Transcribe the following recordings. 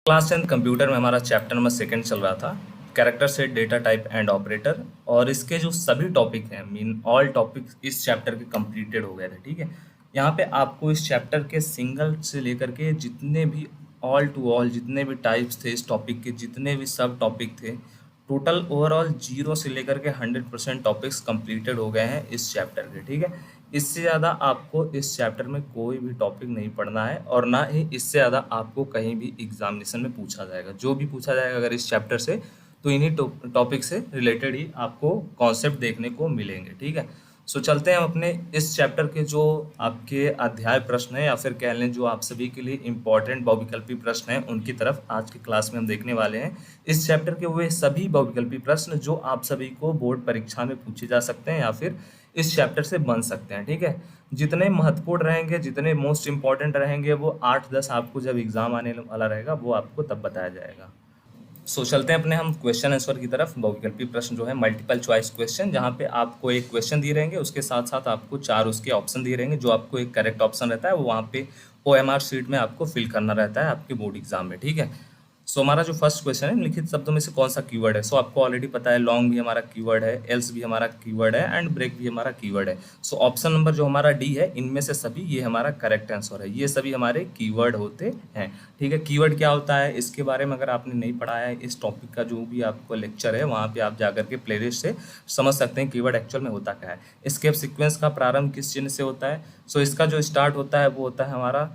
Class 10 computer में हमारा chapter number second चल रहा था, character set, data type and operator. और इसके जो सभी टॉपिक हैं, मीन ऑल टॉपिक इस चैप्टर के कंप्लीटेड हो गए थे। ठीक है, यहाँ पे आपको इस चैप्टर के सिंगल से लेकर के जितने भी ऑल टू ऑल जितने भी टाइप्स थे, इस टॉपिक के जितने भी सब टॉपिक थे, टोटल ओवरऑल 0 से लेकर के 100% टॉपिक्स कंप्लीटेड हो गए हैं इस चैप्टर के। ठीक है, इससे ज़्यादा आपको इस चैप्टर में कोई भी टॉपिक नहीं पढ़ना है और ना ही इससे ज़्यादा आपको कहीं भी एग्जामिनेशन में पूछा जाएगा। जो भी पूछा जाएगा अगर इस चैप्टर से, तो इन्हीं टॉपिक से रिलेटेड ही आपको कॉन्सेप्ट देखने को मिलेंगे। ठीक है, सो चलते हैं हम अपने इस चैप्टर के जो आपके अध्याय प्रश्न हैं या फिर कह लें जो आप सभी के लिए इम्पॉर्टेंट बहुविकल्पी प्रश्न हैं उनकी तरफ आज की क्लास में हम देखने वाले हैं। इस चैप्टर के वे सभी बहुविकल्पी प्रश्न जो आप सभी को बोर्ड परीक्षा में पूछे जा सकते हैं या फिर इस चैप्टर से बन सकते हैं। ठीक है, जितने महत्वपूर्ण रहेंगे, जितने मोस्ट इंपॉर्टेंट रहेंगे, वो 8-10 आपको जब एग्जाम आने वाला रहेगा वो आपको तब बताया जाएगा। सो चलते हैं अपने हम क्वेश्चन आंसर की तरफ। बहुविकल्पी प्रश्न जो है मल्टीपल चॉइस क्वेश्चन, जहाँ पे आपको एक क्वेश्चन दिए रहेंगे, उसके साथ साथ आपको 4 उसके ऑप्शन दिए रहेंगे। जो आपको एक करेक्ट ऑप्शन रहता है वो वहाँ पे OMR शीट में आपको फिल करना रहता है आपके बोर्ड एग्जाम में। ठीक है, सो हमारा जो फर्स्ट क्वेश्चन है, निम्नलिखित शब्दों में से कौन सा कीवर्ड है। सो आपको ऑलरेडी पता है, लॉन्ग भी हमारा कीवर्ड है, एल्स भी हमारा कीवर्ड है एंड ब्रेक भी हमारा कीवर्ड है। सो ऑप्शन नंबर जो हमारा डी है, इनमें से सभी ये हमारा करेक्ट आंसर है। ये सभी हमारे कीवर्ड होते हैं। ठीक है, कीवर्ड क्या होता है इसके बारे में अगर आपने नहीं पढ़ा है, इस टॉपिक का जो भी आपको लेक्चर है वहाँ पे आप जाकर के प्लेलिस्ट से समझ सकते हैं कीवर्ड एक्चुअल में होता क्या है। एस्केप सीक्वेंस का प्रारंभ किस चिन्ह से होता है। सो इसका जो स्टार्ट होता है वो होता है हमारा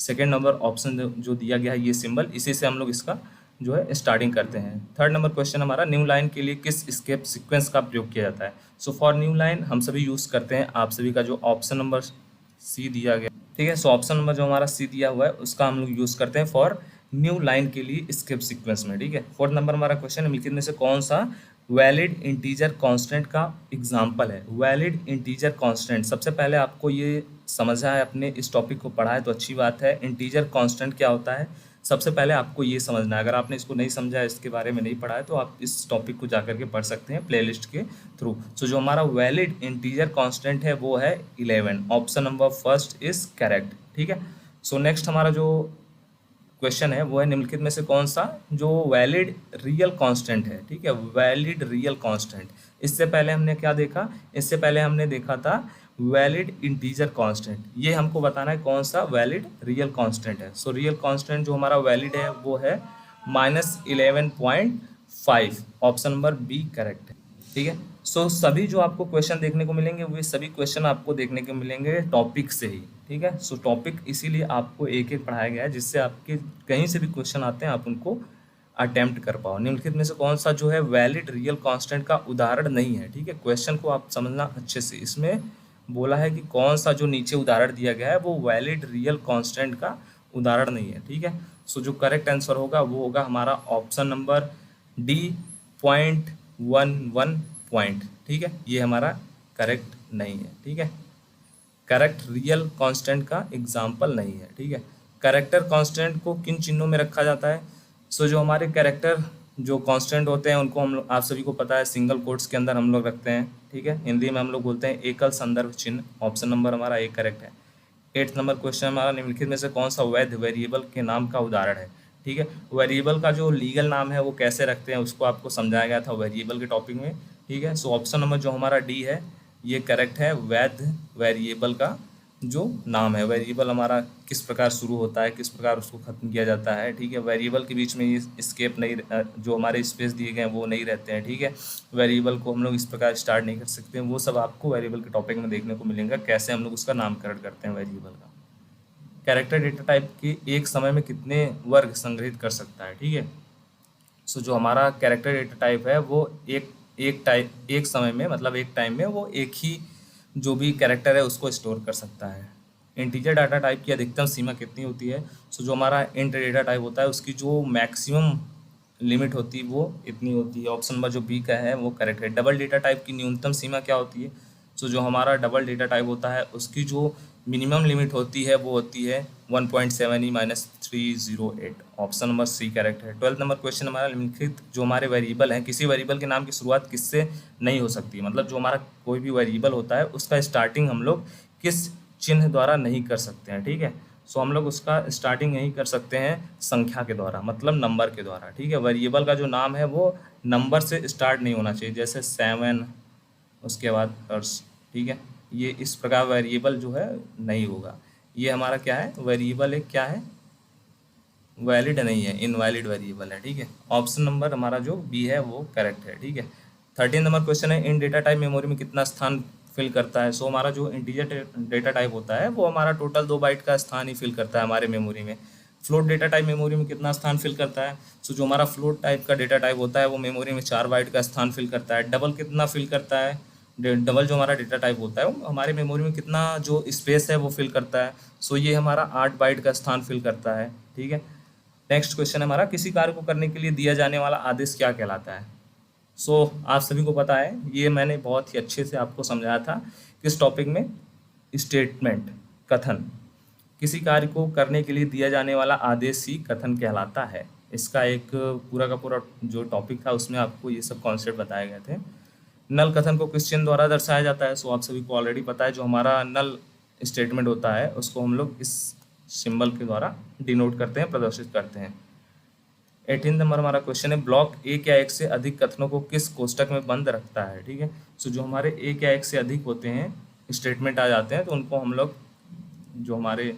सेकेंड नंबर ऑप्शन जो दिया गया है, ये सिंबल, इसी से हम लोग इसका जो है स्टार्टिंग करते हैं। थर्ड नंबर क्वेश्चन हमारा, न्यू लाइन के लिए किस स्केप सीक्वेंस का प्रयोग किया जाता है। सो फॉर न्यू लाइन हम सभी यूज करते हैं आप सभी का जो ऑप्शन नंबर सी दिया गया। ठीक है, सो ऑप्शन नंबर जो हमारा सी दिया हुआ है उसका हम लोग यूज करते हैं फॉर न्यू लाइन के लिए स्केप सीक्वेंस में। ठीक है, फोर्थ नंबर हमारा क्वेश्चन, निम्नलिखित में से कौन सा वैलिड इंटीजर कांस्टेंट का एग्जांपल है। वैलिड इंटीजर कांस्टेंट, सबसे पहले आपको ये समझा है, अपने इस टॉपिक को पढ़ा है तो अच्छी बात है। इंटीजर कांस्टेंट क्या होता है सबसे पहले आपको ये समझना है। अगर आपने इसको नहीं समझा है, इसके बारे में नहीं पढ़ा है, तो आप इस टॉपिक को जाकर के पढ़ सकते हैं प्लेलिस्ट के थ्रू। सो जो हमारा वैलिड इंटीजर कांस्टेंट है वो है 11। Option number first is correct. ठीक है, सो नेक्स्ट हमारा जो क्वेश्चन है वो है, निम्नलिखित में से कौन सा जो वैलिड रियल कांस्टेंट है। ठीक है, वैलिड रियल कांस्टेंट। इससे पहले हमने क्या देखा, इससे पहले हमने देखा था वैलिड इंटीजर कांस्टेंट। ये हमको बताना है कौन सा वैलिड रियल कांस्टेंट है। सो रियल कांस्टेंट जो हमारा वैलिड है वो है -11.5। ऑप्शन नंबर बी करेक्ट है। ठीक है, सो सभी जो आपको क्वेश्चन देखने को मिलेंगे वो सभी क्वेश्चन आपको देखने को मिलेंगे टॉपिक से ही। ठीक है, सो टॉपिक इसीलिए आपको एक एक पढ़ाया गया है जिससे आपके कहीं से भी क्वेश्चन आते हैं आप उनको अटेम्प्ट कर पाओ। निम्नलिखित में से कौन सा जो है वैलिड रियल कांस्टेंट का उदाहरण नहीं है। ठीक है, क्वेश्चन को आप समझना अच्छे से। इसमें बोला है कि कौन सा जो नीचे उदाहरण दिया गया है वो वैलिड रियल कांस्टेंट का उदाहरण नहीं है। ठीक है, सो जो करेक्ट आंसर होगा वो होगा हमारा ऑप्शन नंबर डी, 0.11 पॉइंट। ठीक है, ये हमारा करेक्ट नहीं है। ठीक है, करेक्ट रियल कांस्टेंट का एग्जाम्पल नहीं है। ठीक है, कैरेक्टर कांस्टेंट को किन चिन्हों में रखा जाता है। सो जो हमारे कैरेक्टर जो कांस्टेंट होते हैं उनको हम लोग, आप सभी को पता है, सिंगल कोट्स के अंदर हम लोग रखते हैं। ठीक है, हिंदी में हम लोग बोलते हैं एकल संदर्भ चिन्ह। ऑप्शन नंबर हमारा ए करेक्ट है। 8th नंबर क्वेश्चन हमारा, निम्नलिखित में से कौन सा वैध वेरिएबल के नाम का उदाहरण है। ठीक है, वेरिएबल का जो लीगल नाम है वो कैसे रखते हैं उसको आपको समझाया गया था वेरिएबल के टॉपिक में। ठीक है, सो ऑप्शन नंबर जो हमारा डी है ये करेक्ट है। वैध वेरिएबल का जो नाम है, वेरिएबल हमारा किस प्रकार शुरू होता है, किस प्रकार उसको खत्म किया जाता है। ठीक है, वेरिएबल के बीच में ये स्केप नहीं, जो हमारे स्पेस दिए गए हैं वो नहीं रहते हैं। ठीक है, वेरिएबल को हम लोग इस प्रकार स्टार्ट नहीं कर सकते हैं। वो सब आपको वेरिएबल के टॉपिक में देखने को मिलेगा, कैसे हम लोग उसका नामकरण करते हैं वेरिएबल का। कैरेक्टर डेटा टाइप के एक समय में कितने वर्ग संग्रहित कर सकता है। ठीक है, सो जो हमारा कैरेक्टर डेटा टाइप है वो एक समय में, मतलब एक टाइम में वो एक ही जो भी कैरेक्टर है उसको स्टोर कर सकता है। इंटीजर डाटा टाइप की अधिकतम सीमा कितनी होती है। सो जो हमारा इंट डेटा टाइप होता है उसकी जो मैक्सिमम लिमिट होती है वो इतनी होती है। ऑप्शन नंबर जो बी का है वो करेक्ट है। डबल डेटा टाइप की न्यूनतम सीमा क्या होती है। सो जो हमारा डबल डेटा टाइप होता है उसकी जो मिनिमम लिमिट होती है वो होती है 1.7E-308। Option number C correct है। 12th नंबर क्वेश्चन हमारा, निम्नलिखित जो हमारे वेरिएबल हैं, किसी वेरिएबल के नाम की शुरुआत किससे नहीं हो सकती। मतलब जो हमारा कोई भी वेरिएबल होता है उसका स्टार्टिंग हम लोग किस चिन्ह द्वारा नहीं कर सकते हैं। ठीक है, सो हम लोग उसका स्टार्टिंग यही कर सकते हैं संख्या के द्वारा, मतलब नंबर के द्वारा, ठीक है। वेरिएबल का जो नाम है वो नंबर से स्टार्ट नहीं होना चाहिए, जैसे 7 उसके बाद अर्स, ठीक है। ये इस प्रकार वेरिएबल जो है नहीं होगा। ये हमारा क्या है, वेरिएबल एक क्या है, वैलिड नहीं है, इनवैलिड वेरिएबल है, ठीक है। ऑप्शन नंबर हमारा जो बी है वो करेक्ट है, ठीक है। 13 नंबर क्वेश्चन है, इन डेटा टाइप मेमोरी में कितना स्थान फिल करता है। सो हमारा जो इंटीजर डेटा टाइप होता है वो हमारा टोटल 2 बाइट का स्थान ही फिल करता है हमारे मेमोरी में। फ्लोट डेटा टाइप मेमोरी में कितना स्थान फिल करता है। सो जो हमारा फ्लोट टाइप का डेटा टाइप होता है वो मेमोरी में 4 बाइट का स्थान फिल करता है। डबल कितना फिल करता है, डबल जो हमारा डेटा टाइप होता है वो हमारे मेमोरी में कितना जो स्पेस है वो फिल करता है। सो ये हमारा 8 बाइट का स्थान फिल करता है, ठीक है। नेक्स्ट क्वेश्चन है हमारा, किसी कार्य को करने के लिए दिया जाने वाला आदेश क्या कहलाता है। आप सभी को पता है, ये मैंने बहुत ही अच्छे से आपको समझाया था किस टॉपिक में, स्टेटमेंट, कथन। किसी कार्य को करने के लिए दिया जाने वाला आदेश ही कथन कहलाता है। इसका एक पूरा का पूरा जो टॉपिक था उसमें आपको ये सब कॉन्सेप्ट बताए गए थे। नल कथन को किस चिन्ह द्वारा दर्शाया जाता है। आप सभी को ऑलरेडी पता है, जो हमारा नल स्टेटमेंट होता है उसको हम लोग इस सिंबल के द्वारा डिनोट करते हैं, प्रदर्शित करते हैं। 18 नंबर हमारा क्वेश्चन है, ब्लॉक एक या एक से अधिक कथनों को किस कोष्टक में बंद रखता है, ठीक है। जो हमारे एक या एक से अधिक होते हैं, स्टेटमेंट आ जाते हैं, तो उनको हम लोग जो हमारे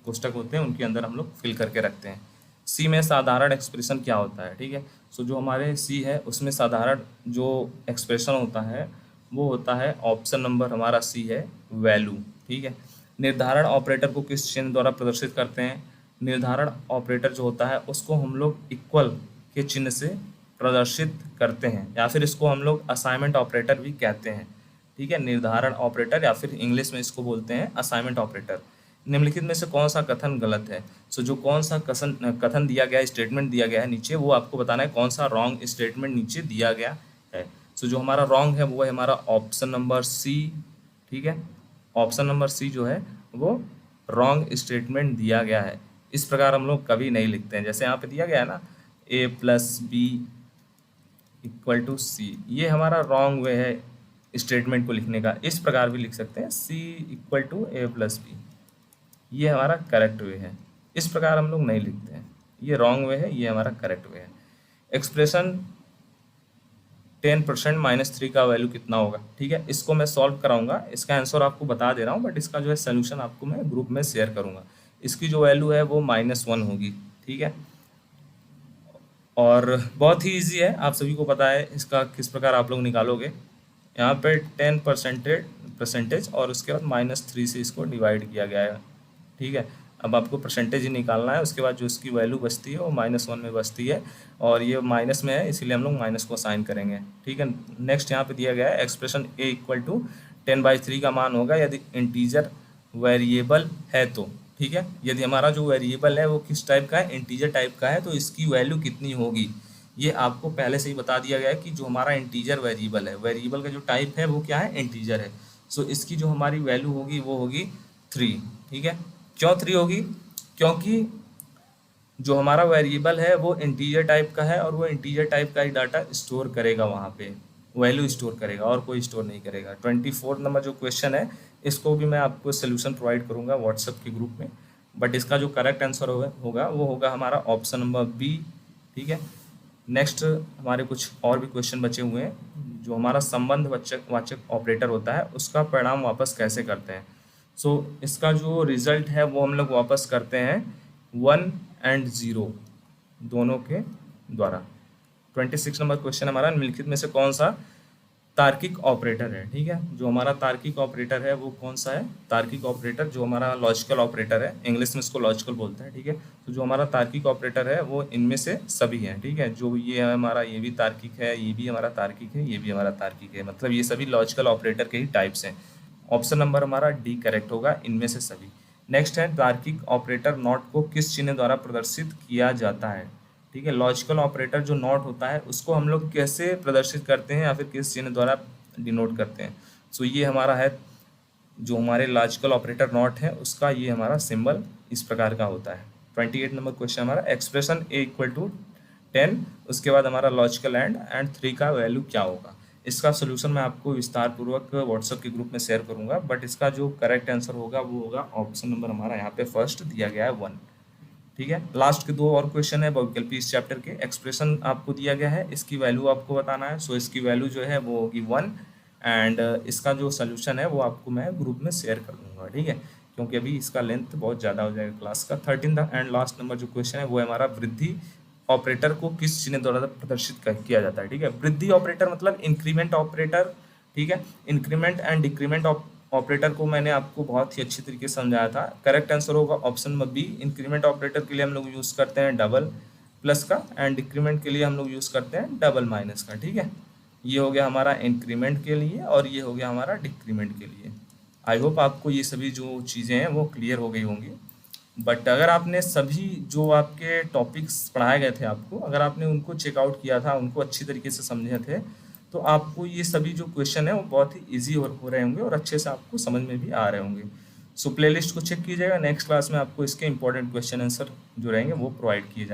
कोष्टक होते हैं उनके अंदर हम लोग फिल करके रखते हैं। सी में साधारण एक्सप्रेशन क्या होता है, ठीक है। जो हमारे सी है उसमें साधारण जो एक्सप्रेशन होता है वो होता है, ऑप्शन नंबर हमारा सी है, वैल्यू, ठीक है। निर्धारण ऑपरेटर को किस चिन्ह द्वारा प्रदर्शित करते हैं। निर्धारण ऑपरेटर जो होता है उसको हम लोग इक्वल के चिन्ह से प्रदर्शित करते हैं, या फिर इसको हम लोग असाइनमेंट ऑपरेटर भी कहते हैं, ठीक है। निर्धारण ऑपरेटर या फिर इंग्लिश में इसको बोलते हैं असाइनमेंट ऑपरेटर। निम्नलिखित में से कौन सा कथन गलत है। जो कौन सा कथन दिया गया है, स्टेटमेंट दिया गया है नीचे, वो आपको बताना है कौन सा रॉन्ग स्टेटमेंट नीचे दिया गया है। जो हमारा रॉन्ग है वो है हमारा ऑप्शन नंबर सी, ठीक है। ऑप्शन नंबर सी जो है वो रॉन्ग स्टेटमेंट दिया गया है। इस प्रकार हम लोग कभी नहीं लिखते हैं, जैसे यहाँ पे दिया गया है ना, a+b = c, ये हमारा रॉन्ग वे है स्टेटमेंट को लिखने का। इस प्रकार भी लिख सकते हैं, c = a+b, ये हमारा करेक्ट वे है। इस प्रकार हम लोग नहीं लिखते हैं, ये रॉन्ग वे है, ये हमारा करेक्ट वे है। एक्सप्रेशन 10% -3 का वैल्यू कितना होगा, ठीक है। इसको मैं सॉल्व कराऊंगा, इसका आंसर आपको बता दे रहा हूँ, बट इसका जो है सोल्यूशन आपको मैं ग्रुप में शेयर करूंगा। इसकी जो वैल्यू है वो -1 होगी, ठीक है। और बहुत ही इजी है, आप सभी को पता है इसका किस प्रकार आप लोग निकालोगे। यहाँ पे 10% और उसके बाद -3 से इसको डिवाइड किया गया है, ठीक है। अब आपको परसेंटेज ही निकालना है, उसके बाद जो इसकी वैल्यू बचती है वो -1 में बचती है, और ये माइनस में है इसीलिए हम लोग माइनस को साइन करेंगे, ठीक है। नेक्स्ट यहाँ पे दिया गया है, एक्सप्रेशन a = 10/3 का मान होगा यदि इंटीजर वेरिएबल है तो, ठीक है। यदि हमारा जो वेरिएबल है वो किस टाइप का है, इंटीजर टाइप का है, तो इसकी वैल्यू कितनी होगी, ये आपको पहले से ही बता दिया गया है कि जो हमारा इंटीजर वेरिएबल है, वेरिएबल का जो टाइप है वो क्या है, इंटीजर है। इसकी जो हमारी वैल्यू होगी वो होगी 3, ठीक है। क्यों 3 होगी, क्योंकि जो हमारा वेरिएबल है वो इंटीजर टाइप का है, और वो इंटीजर टाइप का ही डाटा स्टोर करेगा, वहाँ पे वैल्यू स्टोर करेगा और कोई स्टोर नहीं करेगा। 24 नंबर जो क्वेश्चन है इसको भी मैं आपको सोल्यूशन प्रोवाइड करूँगा व्हाट्सएप के ग्रुप में, बट इसका जो करेक्ट आंसर होगा वो होगा हमारा ऑप्शन नंबर बी, ठीक है। नेक्स्ट हमारे कुछ और भी क्वेश्चन बचे हुए हैं। जो हमारा संबंध वाचक ऑपरेटर होता है उसका परिणाम वापस कैसे करते हैं। इसका जो रिजल्ट है वो हम लोग वापस करते हैं 1 और 0 दोनों के द्वारा। 26 नंबर क्वेश्चन हमारा, निम्नलिखित में से कौन सा तार्किक ऑपरेटर है, ठीक है। जो हमारा तार्किक ऑपरेटर है वो कौन सा है, तार्किक ऑपरेटर जो हमारा लॉजिकल ऑपरेटर है, इंग्लिश में इसको लॉजिकल बोलते हैं, ठीक है। जो हमारा तार्किक ऑपरेटर है वो इनमें से सभी हैं, ठीक है। जो ये है हमारा, ये भी तार्किक है, ये भी हमारा तार्किक है, ये भी हमारा तार्किक है, मतलब ये सभी लॉजिकल ऑपरेटर के ही टाइप्स हैं। ऑप्शन नंबर हमारा डी करेक्ट होगा, इनमें से सभी। नेक्स्ट है, तार्किक ऑपरेटर नॉट को किस चिन्ह द्वारा प्रदर्शित किया जाता है, ठीक है। लॉजिकल ऑपरेटर जो नॉट होता है उसको हम लोग कैसे प्रदर्शित करते हैं या फिर किस चिन्ह द्वारा डिनोट करते हैं। ये हमारा है, जो हमारे लॉजिकल ऑपरेटर नॉट है उसका ये हमारा सिंबल इस प्रकार का होता है। 28 नंबर क्वेश्चन हमारा, एक्सप्रेशन a = 10, उसके बाद हमारा लॉजिकल एंड 3 का वैल्यू क्या होगा। इसका सोल्यूशन मैं आपको विस्तार पूर्वक व्हाट्सएप के ग्रुप में शेयर करूंगा, बट इसका जो करेक्ट आंसर होगा वो होगा ऑप्शन नंबर हमारा यहाँ पे फर्स्ट दिया गया है 1। ठीक है, लास्ट के 2 और क्वेश्चन है बहुविकल्पी इस चैप्टर के। एक्सप्रेशन आपको दिया गया है, इसकी वैल्यू आपको बताना है। सो इसकी वैल्यू जो है वो होगी 1 एंड इसका जो सोल्यूशन है वो आपको मैं ग्रुप में शेयर कर दूंगा। ठीक है, क्योंकि अभी इसका लेंथ बहुत ज़्यादा हो जाएगा क्लास का। 13 एंड लास्ट नंबर जो क्वेश्चन है वो है हमारा वृद्धि ऑपरेटर को किस चिन्ह द्वारा प्रदर्शित किया जाता है। ठीक है, वृद्धि ऑपरेटर मतलब इंक्रीमेंट ऑपरेटर। ठीक है, इंक्रीमेंट एंड डिक्रीमेंट ऑपरेटर को मैंने आपको बहुत ही अच्छी तरीके से समझाया था। करेक्ट आंसर होगा option number B. Increment operator के लिए हम लोग यूज़ करते हैं डबल प्लस का एंड डिक्रीमेंट के लिए हम लोग यूज़ करते हैं डबल माइनस का। ठीक है, ये हो गया हमारा इंक्रीमेंट के लिए और ये हो गया हमारा डिक्रीमेंट के लिए। आई होप आपको ये सभी जो चीज़ें हैं वो क्लियर हो गई होंगी। बट अगर आपने सभी जो आपके टॉपिक्स पढ़ाए गए थे आपको, अगर आपने उनको चेकआउट किया था, उनको अच्छी तरीके से समझे थे, तो आपको ये सभी जो क्वेश्चन है वो बहुत ही ईजी हो रहे होंगे और अच्छे से आपको समझ में भी आ रहे होंगे। सो प्लेलिस्ट को चेक कीजिएगा, नेक्स्ट क्लास में आपको इसके इंपॉर्टेंट क्वेश्चन आंसर जो रहेंगे वो प्रोवाइड किए जाएंगे।